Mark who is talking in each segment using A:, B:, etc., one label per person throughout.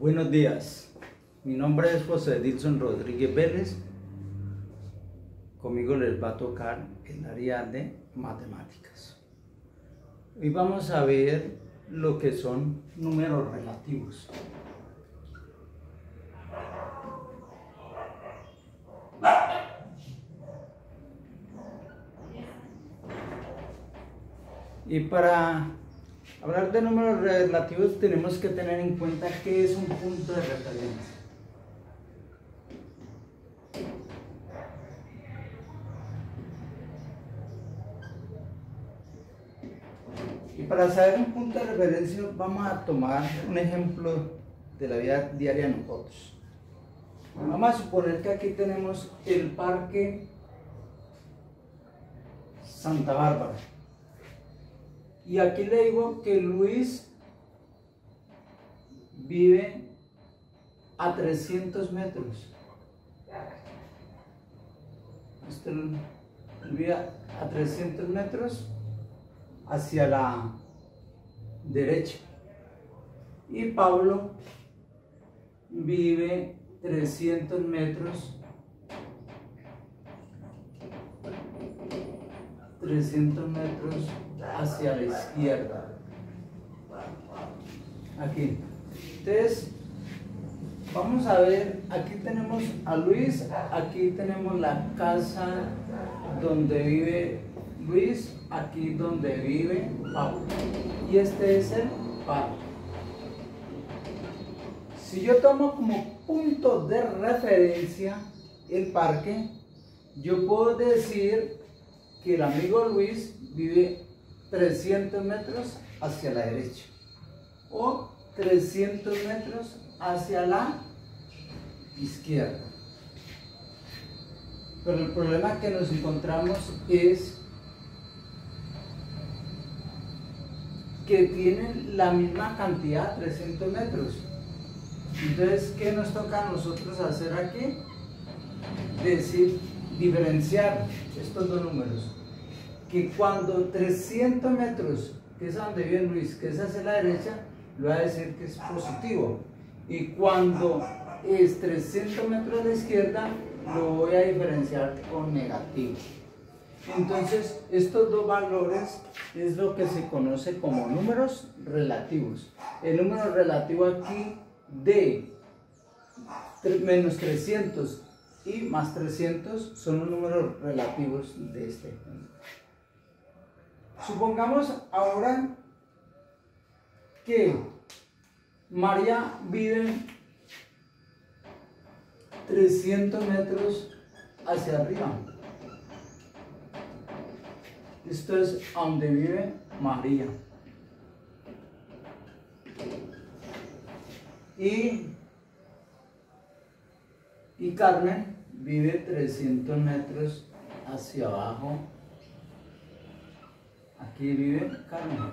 A: Buenos días, mi nombre es José Dilson Rodríguez Vélez. Conmigo les va a tocar el área de matemáticas. Hoy vamos a ver lo que son números relativos. Y para hablar de números relativos tenemos que tener en cuenta qué es un punto de referencia. Y para saber un punto de referencia vamos a tomar un ejemplo de la vida diaria de nosotros. Vamos a suponer que aquí tenemos el Parque Santa Bárbara. Y aquí le digo que Luis vive a 300 metros. Él vive a 300 metros hacia la derecha. Y Pablo vive 300 metros. 300 metros hacia la izquierda. Aquí. Entonces, vamos a ver, aquí tenemos a Luis, aquí tenemos la casa donde vive Luis, aquí donde vive Pablo. Y este es el parque. Si yo tomo como punto de referencia el parque, yo puedo decir que el amigo Luis vive 300 metros hacia la derecha o 300 metros hacia la izquierda. Pero el problema que nos encontramos es que tienen la misma cantidad, 300 metros. Entonces, ¿qué nos toca a nosotros hacer aquí? Diferenciar estos dos números. Que cuando 300 metros, que es a donde vive Luis, que es hacia la derecha, le voy a decir que es positivo. Y cuando es 300 metros a la izquierda, lo voy a diferenciar con negativo. Entonces, estos dos valores es lo que se conoce como números relativos. El número relativo aquí de menos 300 y más 300 son los números relativos de este ejemplo. Supongamos ahora que María vive 300 metros hacia arriba. Esto es donde vive María. Y Carmen vive 300 metros hacia abajo. Aquí vive Carmen.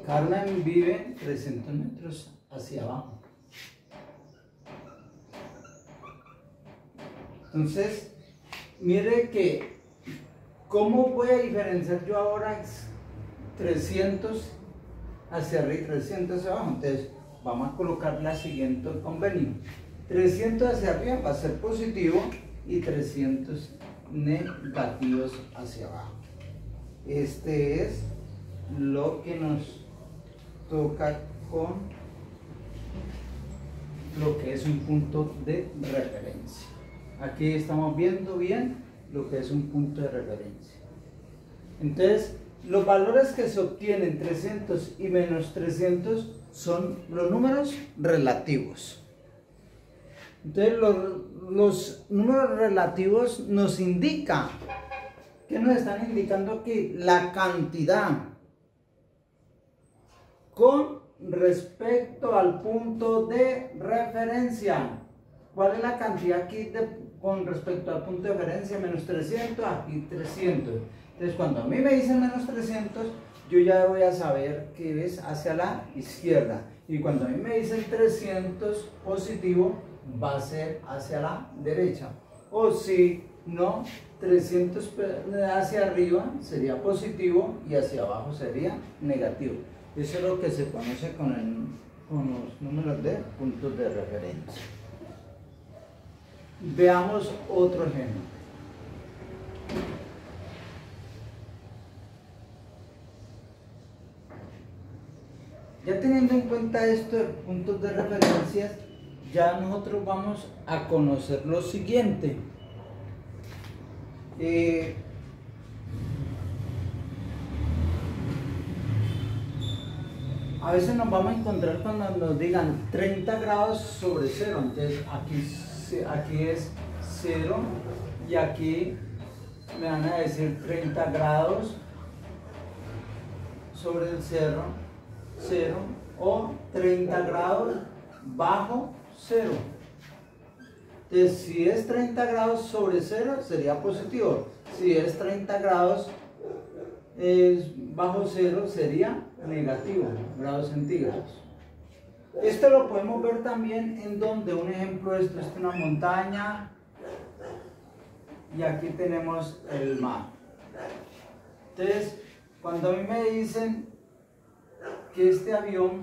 A: Carmen vive 300 metros hacia abajo. Entonces, mire que, ¿cómo voy a diferenciar yo ahora 300 hacia arriba y 300 hacia abajo? Entonces, vamos a colocar la siguiente convenio. 300 hacia arriba va a ser positivo y 300 negativos hacia abajo. Este es lo que nos toca con lo que es un punto de referencia. Aquí estamos viendo bien lo que es un punto de referencia. Entonces, los valores que se obtienen 300 y menos 300 son los números relativos. Entonces, los números relativos nos indican, ¿qué nos están indicando aquí? La cantidad con respecto al punto de referencia. ¿Cuál es la cantidad aquí con respecto al punto de referencia? Menos 300, aquí 300. Entonces, cuando a mí me dicen menos 300, yo ya voy a saber que es hacia la izquierda. Y cuando a mí me dicen 300 positivo, va a ser hacia la derecha. O si no, 300 hacia arriba sería positivo y hacia abajo sería negativo. Eso es lo que se conoce con los números de puntos de referencia. Veamos otro ejemplo. Ya teniendo en cuenta estos puntos de referencia, ya nosotros vamos a conocer lo siguiente. A veces nos vamos a encontrar cuando nos digan 30 grados sobre cero. Entonces aquí es 0 y aquí me van a decir 30 grados sobre el 0 o 30 grados bajo 0. Entonces, si es 30 grados sobre 0 sería positivo. Si es 30 grados bajo 0 sería negativo, grados centígrados. Esto lo podemos ver también en donde un ejemplo de esto es una montaña y aquí tenemos el mar. Entonces, cuando a mí me dicen que este avión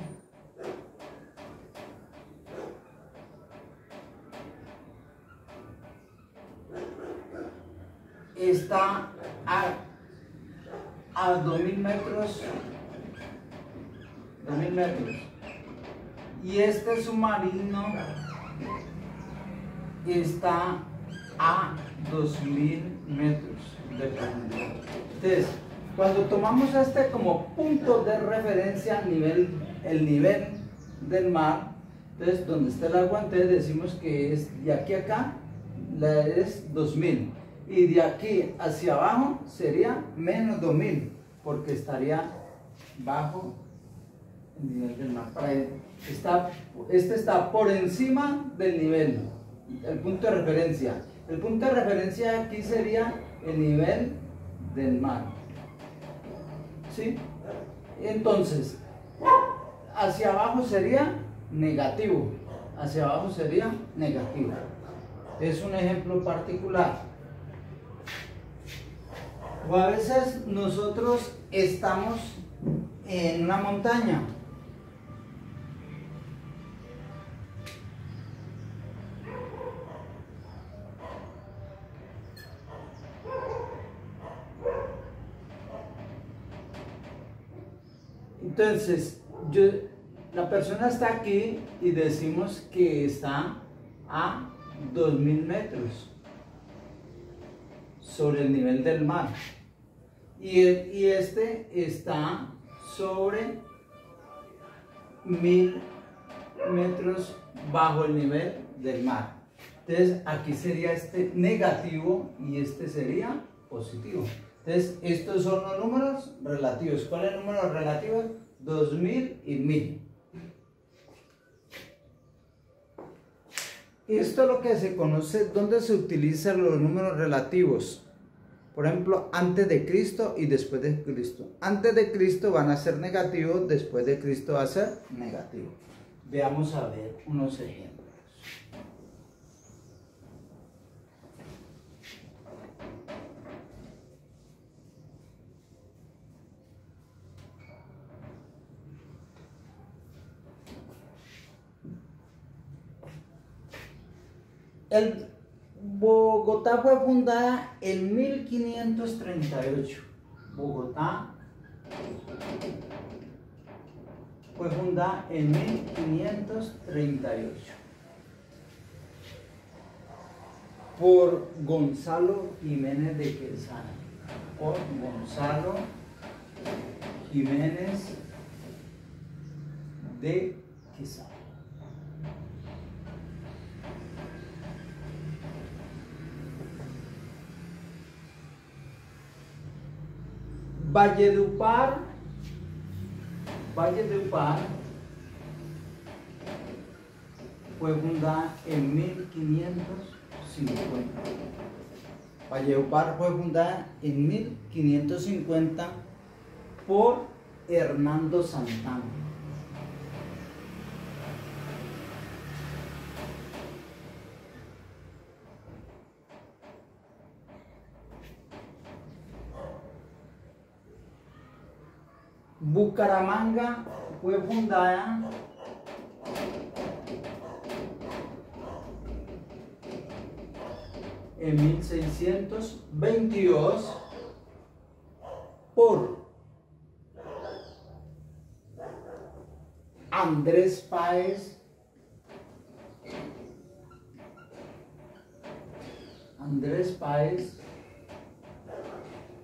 A: está a 2000 metros y este submarino está a 2000 metros de profundidad. Entonces, cuando tomamos este como punto de referencia, el nivel del mar, entonces donde está el agua, entonces decimos que es de aquí a acá, es 2000. Y de aquí hacia abajo sería menos 2000, porque estaría bajo el nivel del mar. Este está por encima del nivel, el punto de referencia. El punto de referencia aquí sería el nivel del mar. ¿Sí? Entonces, hacia abajo sería negativo. Hacia abajo sería negativo. Es un ejemplo particular. O a veces nosotros estamos en una montaña. Entonces, la persona está aquí y decimos que está a 2000 metros sobre el nivel del mar. Y este está sobre 1000 metros bajo el nivel del mar. Entonces, aquí sería este negativo y este sería positivo. Entonces, estos son los números relativos. ¿Cuáles son los números relativos? 2000 y 1000. Esto es lo que se conoce, donde se utilizan los números relativos. Por ejemplo, antes de Cristo y después de Cristo. Antes de Cristo van a ser negativos, después de Cristo va a ser negativo. Veamos a ver unos ejemplos. Bogotá fue fundada en 1538. Bogotá fue fundada en 1538 por Gonzalo Jiménez de Quesada. Por Gonzalo Jiménez de Quesada. Valledupar fue fundada en 1550. Valledupar fue fundada en 1550 por Hernando Santana. Bucaramanga fue fundada en 1622 por Andrés Páez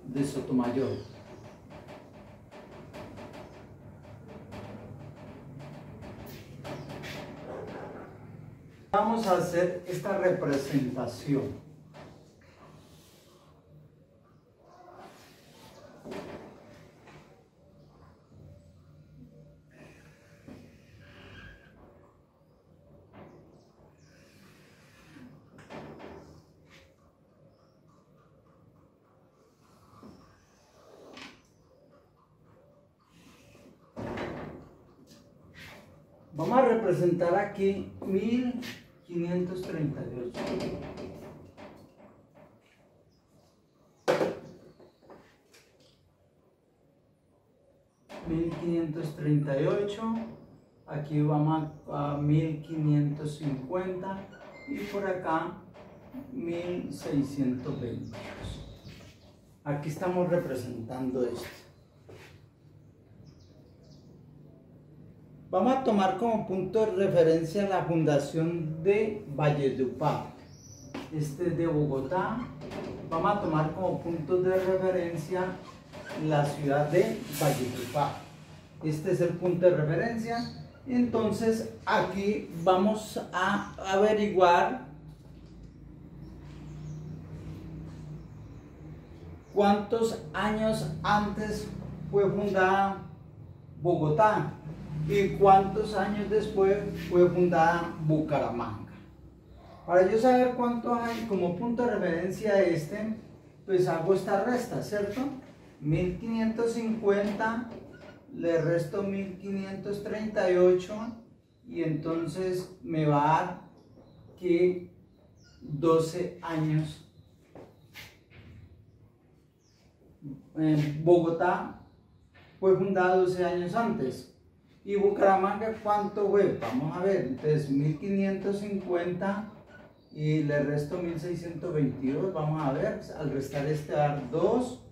A: de Sotomayor. Vamos a hacer esta representación. Vamos a representar aquí 1538. Aquí vamos a 1550 y por acá 1622. Aquí estamos representando esto. Vamos a tomar como punto de referencia la fundación de Valledupar. Este es de Bogotá. Vamos a tomar como punto de referencia la ciudad de Valledupar. Este es el punto de referencia. Entonces aquí vamos a averiguar cuántos años antes fue fundada Bogotá y cuántos años después fue fundada Bucaramanga. Para yo saber cuántos hay como punto de referencia pues hago esta resta, ¿cierto? 1550 le resto 1538 y entonces me va a dar que 12 años. Bogotá fue fundada 12 años antes. ¿Y Bucaramanga cuánto fue? Vamos a ver, entonces 1550 y le resto 1622, vamos a ver, al restar este dar 2,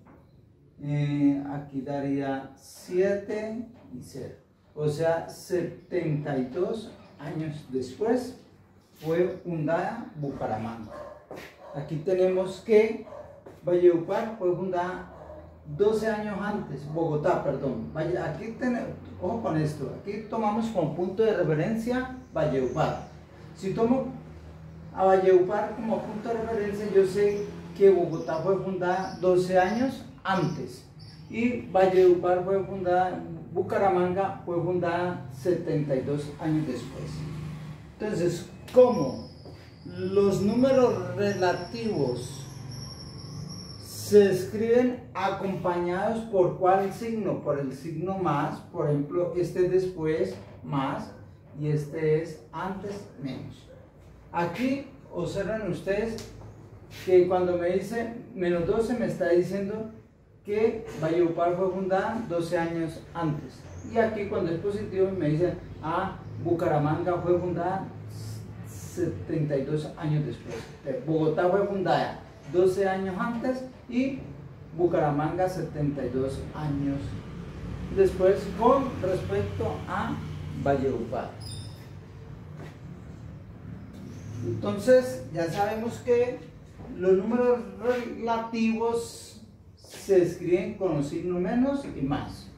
A: aquí daría 7 y 0, o sea 72 años después fue fundada Bucaramanga. Aquí tenemos que Valledupar fue fundada 12 años antes, Bogotá, perdón. Aquí tenemos, ojo con esto, aquí tomamos como punto de referencia Valledupar. Si tomo a Valledupar como punto de referencia, yo sé que Bogotá fue fundada 12 años antes y Valledupar fue fundada, Bucaramanga fue fundada 72 años después. Entonces, ¿cómo los números relativos se escriben acompañados por cuál signo? Por el signo más. Por ejemplo, este es después más y este es antes menos. Aquí observen ustedes que cuando me dice menos 12 me está diciendo que Valledupar fue fundada 12 años antes. Y aquí cuando es positivo me dice Bucaramanga fue fundada 72 años después. Bogotá fue fundada 12 años antes y Bucaramanga 72 años después con respecto a Valledupar. Entonces ya sabemos que los números relativos se escriben con los signos menos y más.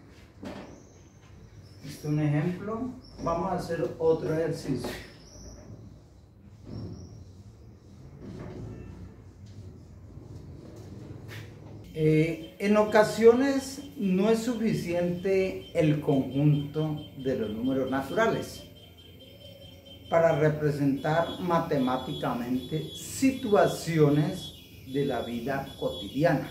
A: Este es un ejemplo. Vamos a hacer otro ejercicio. En ocasiones no es suficiente el conjunto de los números naturales para representar matemáticamente situaciones de la vida cotidiana.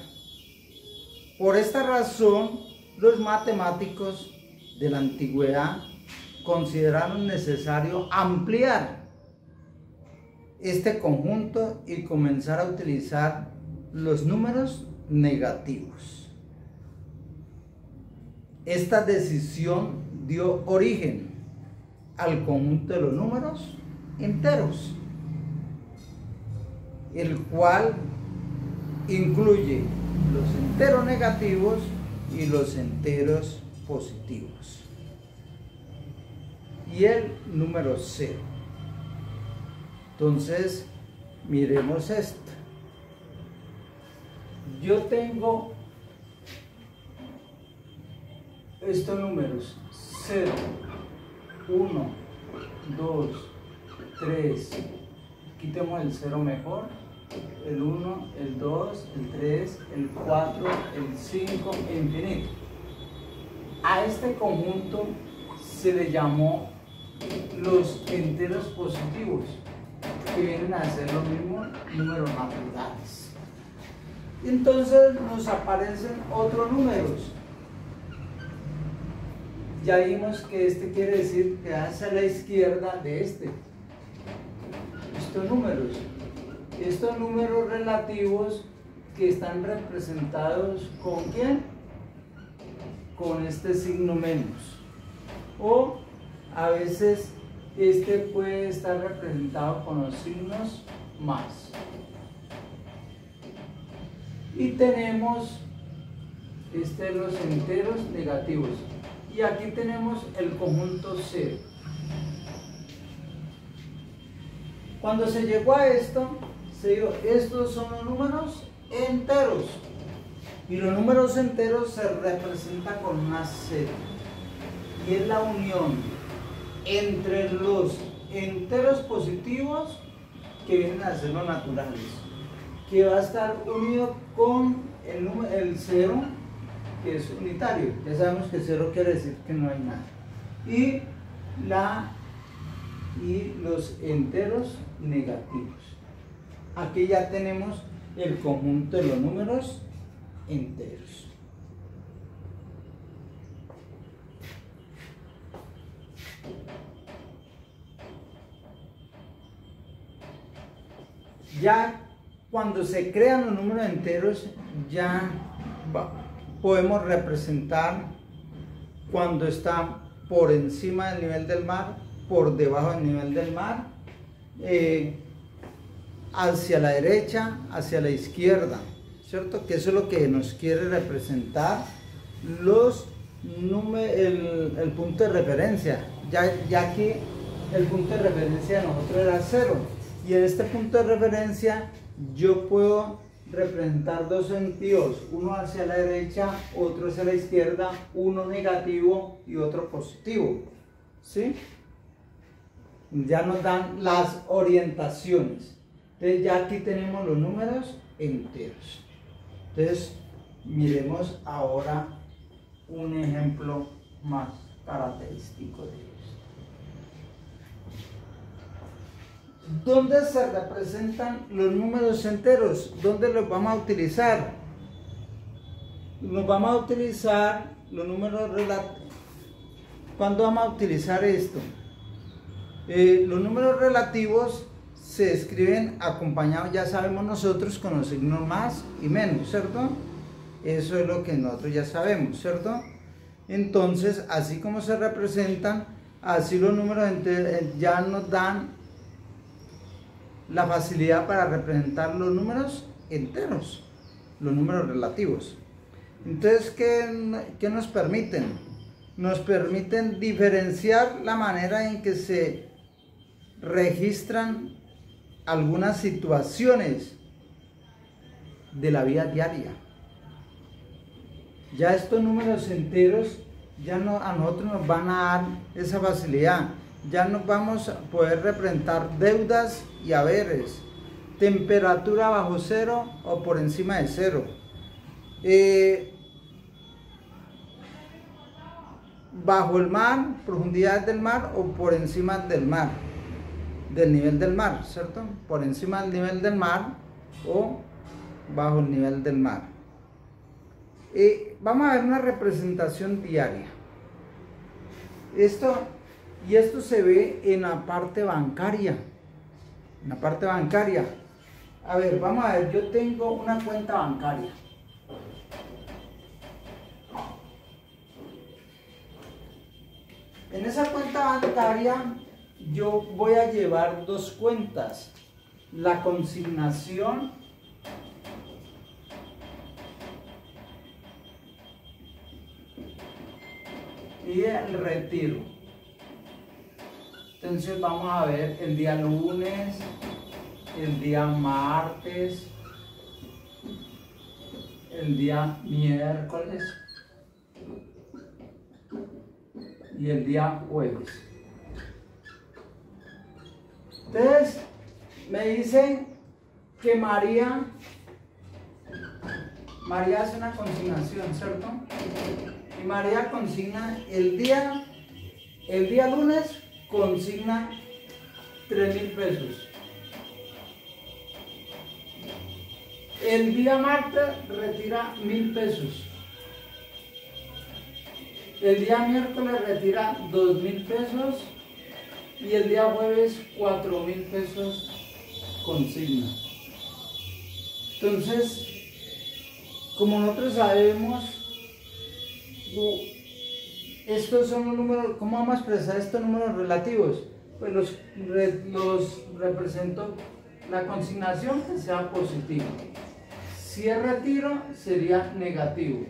A: Por esta razón, los matemáticos de la antigüedad consideraron necesario ampliar este conjunto y comenzar a utilizar los números negativos. esta decisión dio origen al conjunto de los números enteros, el cual incluye los enteros negativos y los enteros positivos. Y el número 0. Entonces, miremos esto. Yo tengo estos números: 0, 1, 2, 3. Quitemos el 0 mejor. El 1, el 2, el 3, el 4, el 5, infinito. A este conjunto se le llamó los enteros positivos, que vienen a ser los mismos números naturales. Entonces nos aparecen otros números. Ya vimos que este quiere decir que hacia la izquierda de este. Estos números relativos que están representados ¿con quién? Con este signo menos. O a veces este puede estar representado con los signos más. Y tenemos los enteros negativos. Y aquí tenemos el conjunto 0. Cuando se llegó a esto, se dijo, estos son los números enteros. Y los números enteros se representan con una 0. Y es la unión entre los enteros positivos, que vienen a ser los naturales, que va a estar unido con el 0, que es unitario. Ya sabemos que 0 quiere decir que no hay nada. Y los enteros negativos. Aquí ya tenemos el conjunto de los números enteros. Ya cuando se crean los números enteros, ya podemos representar cuando está por encima del nivel del mar, por debajo del nivel del mar, hacia la derecha, hacia la izquierda, ¿cierto? Que eso es lo que nos quiere representar el punto de referencia, ya que el punto de referencia de nosotros era 0, y en este punto de referencia yo puedo representar dos sentidos, uno hacia la derecha, otro hacia la izquierda, uno negativo y otro positivo, ¿sí? Ya nos dan las orientaciones. Entonces ya aquí tenemos los números enteros. Entonces miremos ahora un ejemplo más característico de esto. ¿Dónde se representan los números enteros? ¿Dónde los vamos a utilizar? Nos vamos a utilizar los números relativos. ¿Cuándo vamos a utilizar esto? Los números relativos se escriben acompañados, ya sabemos nosotros, con los signos más y menos, ¿cierto? Eso es lo que nosotros ya sabemos, ¿cierto? Entonces, así como se representan, así los números enteros ya nos dan la facilidad para representar los números enteros, los números relativos. Entonces, ¿qué nos permiten? Nos permiten diferenciar la manera en que se registran algunas situaciones de la vida diaria. Ya estos números enteros a nosotros nos van a dar esa facilidad. Ya nos vamos a poder representar deudas y haberes, temperatura bajo 0 o por encima de 0, bajo el mar, profundidad del mar o por encima del mar, del nivel del mar, ¿cierto? Por encima del nivel del mar o bajo el nivel del mar. Vamos a ver una representación diaria. Esto se ve en la parte bancaria. En la parte bancaria. A ver, vamos a ver, yo tengo una cuenta bancaria. En esa cuenta bancaria yo voy a llevar dos cuentas, la consignación y el retiro. Entonces vamos a ver el día lunes, el día martes, el día miércoles y el día jueves. Entonces me dicen que María hace una consignación, ¿cierto? Y María consigna el día lunes, consigna 3.000 pesos. El día martes retira 1.000 pesos. El día miércoles retira 2.000 pesos. Y el día jueves 4.000 pesos consigna. Entonces, como nosotros sabemos, estos son los números. ¿Cómo vamos a expresar estos números relativos? Pues los represento la consignación que sea positiva. Si es retiro, sería negativo.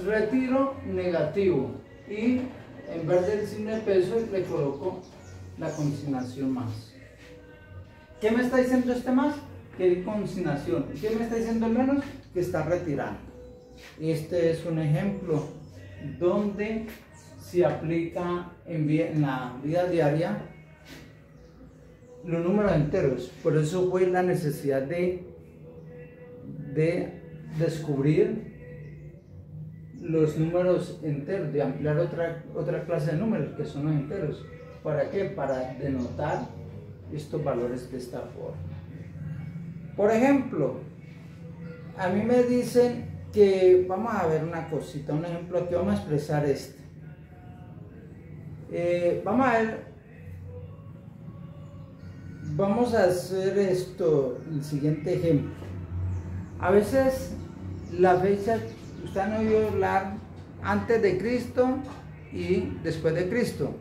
A: Retiro, negativo. Y en vez del signo de peso le coloco la consignación más. ¿Qué me está diciendo este más? Que hay consignación. ¿Qué me está diciendo el menos? Que está retirando. Este es un ejemplo donde se aplica en la vida diaria los números enteros. Por eso fue la necesidad de descubrir los números enteros, de ampliar otra clase de números que son los enteros. ¿Para qué? Para denotar estos valores de esta forma. Por ejemplo, a mí me dicen que, vamos a ver una cosita, un ejemplo aquí, vamos a expresar este. Vamos a ver, vamos a hacer esto, el siguiente ejemplo. A veces la fecha, usted han oído hablar antes de Cristo y después de Cristo.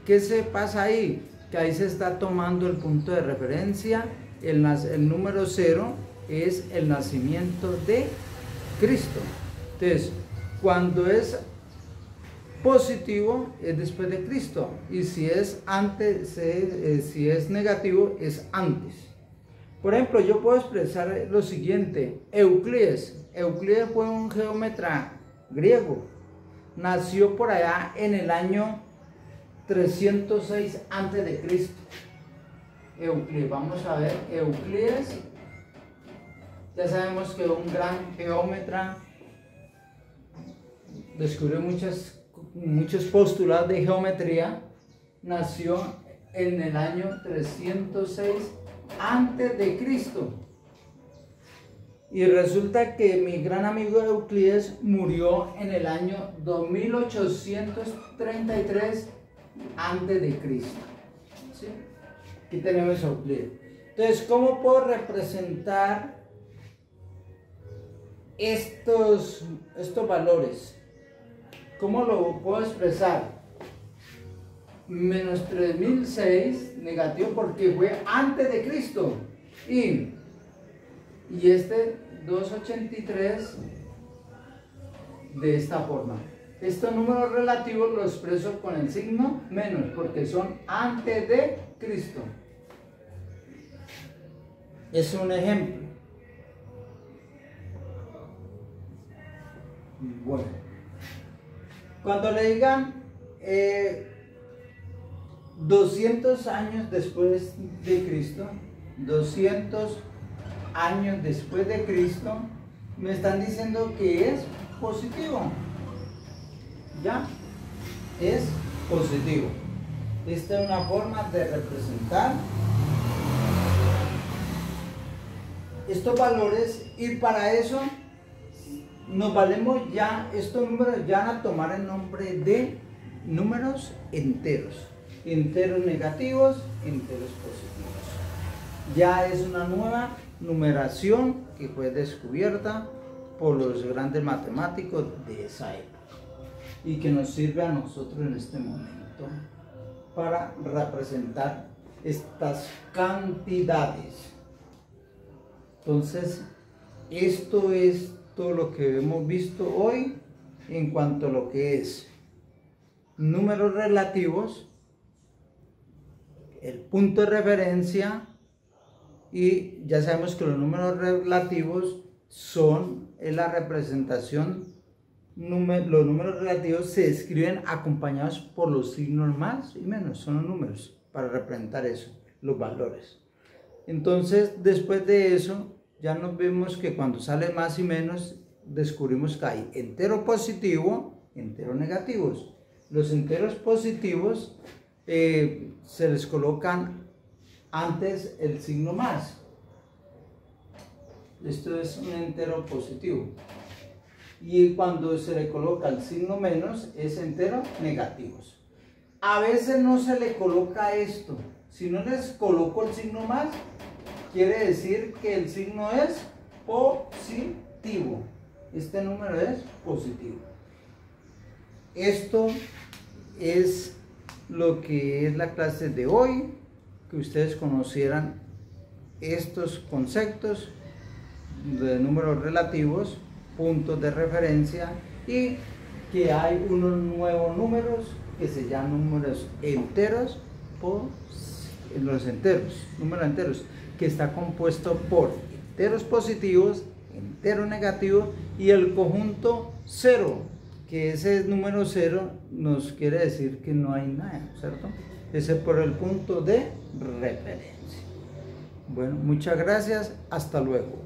A: ¿Qué se pasa ahí? Que ahí se está tomando el punto de referencia, el número 0 es el nacimiento de Cristo. Entonces, cuando es positivo es después de Cristo, y si es antes, si es negativo es antes. Por ejemplo, yo puedo expresar lo siguiente. Euclides fue un geómetra griego, nació por allá en el año 306 antes de Cristo. Euclides, vamos a ver, Euclides, ya sabemos que un gran geómetra, descubrió muchos postulados de geometría, nació en el año 306 antes de Cristo. Y resulta que mi gran amigo Euclides murió en el año 2833 antes de Cristo. ¿Sí? Aquí tenemos Euclides. Entonces, ¿cómo puedo representar estos valores? ¿Cómo lo puedo expresar? Menos 3006 negativo porque fue antes de Cristo. Y este 283 de esta forma. Estos números relativos los expreso con el signo menos porque son antes de Cristo. Es un ejemplo. Bueno, cuando le digan 200 años después de Cristo, 200 años después de Cristo, me están diciendo que es positivo. ¿Ya? Es positivo. Esta es una forma de representar estos valores, y para eso nos valemos ya, estos números ya van a tomar el nombre de números enteros. Enteros negativos, enteros positivos. Ya es una nueva numeración que fue descubierta por los grandes matemáticos de esa época y que nos sirve a nosotros en este momento. concepto para representar estas cantidades. Entonces, esto es todo lo que hemos visto hoy en cuanto a lo que es números relativos, el punto de referencia, y ya sabemos que los números relativos son la representación, los números relativos se escriben acompañados por los signos más y menos, son los números para representar eso, los valores. Entonces, después de eso, ya nos vemos que cuando sale más y menos, descubrimos que hay entero positivo, enteros negativos. Los enteros positivos se les colocan antes el signo más. Esto es un entero positivo. Y cuando se le coloca el signo menos, es entero negativos. A veces no se le coloca esto. Si no les coloco el signo más, quiere decir que el signo es positivo. Este número es positivo. Esto es lo que es la clase de hoy, que ustedes conocieran estos conceptos de números relativos, puntos de referencia, y que hay unos nuevos números que se llaman números enteros, números enteros, que está compuesto por enteros positivos, enteros negativos y el conjunto cero, que ese número cero nos quiere decir que no hay nada, ¿cierto? Ese es por el punto de referencia. Bueno, muchas gracias, hasta luego.